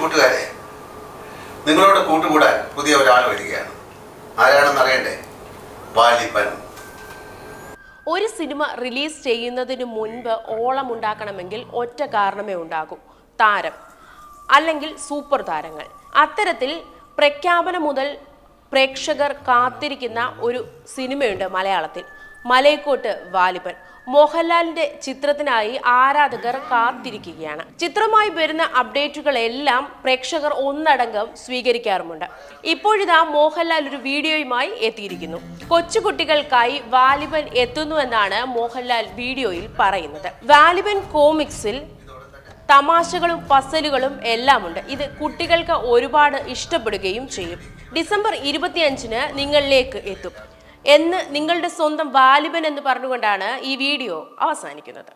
കൂട്ടുകാരെ, നിങ്ങളോട് കൂട്ടുകൂടാൻ പുതിയ ഒരാൾ വരികയാണ്. ആരാണെന്ന് അറിയണ്ടേ? വാലിബൻ. ഒരു സിനിമ റിലീസ് ചെയ്യുന്നതിന് മുൻപ് ഓളമുണ്ടാക്കണമെങ്കിൽ ഒറ്റ കാരണമേ ഉണ്ടാകൂ: താരം അല്ലെങ്കിൽ സൂപ്പർ താരങ്ങൾ. അത്തരത്തിൽ പ്രഖ്യാപനം മുതൽ പ്രേക്ഷകർ കാത്തിരിക്കുന്ന ഒരു സിനിമയുണ്ട് മലയാളത്തിൽ, മലൈക്കോട്ട് വാലിബൻ. മോഹൻലാലിന്റെ ചിത്രത്തിനായി ആരാധകർ കാത്തിരിക്കുകയാണ്. ചിത്രമായി വരുന്ന അപ്ഡേറ്റുകളെല്ലാം പ്രേക്ഷകർ ഒന്നടങ്കം സ്വീകരിക്കാറുമുണ്ട്. ഇപ്പോഴിതാ മോഹൻലാൽ ഒരു വീഡിയോയുമായി എത്തിയിരിക്കുന്നു. കൊച്ചുകുട്ടികൾക്കായി വാലിബൻ എത്തുന്നുവെന്നാണ് മോഹൻലാൽ വീഡിയോയിൽ പറയുന്നത്. വാലിബൻ കോമിക്സിൽ തമാശകളും പസലുകളും എല്ലാമുണ്ട്. ഇത് കുട്ടികൾക്ക് ഒരുപാട് ഇഷ്ടപ്പെടുകയും ചെയ്യും. ഡിസംബർ 25-ന് നിങ്ങളിലേക്ക് എത്തും എന്ന് നിങ്ങളുടെ സ്വന്തം വാലിബൻ എന്ന് പറഞ്ഞുകൊണ്ടാണ് ഈ വീഡിയോ അവസാനിക്കുന്നത്.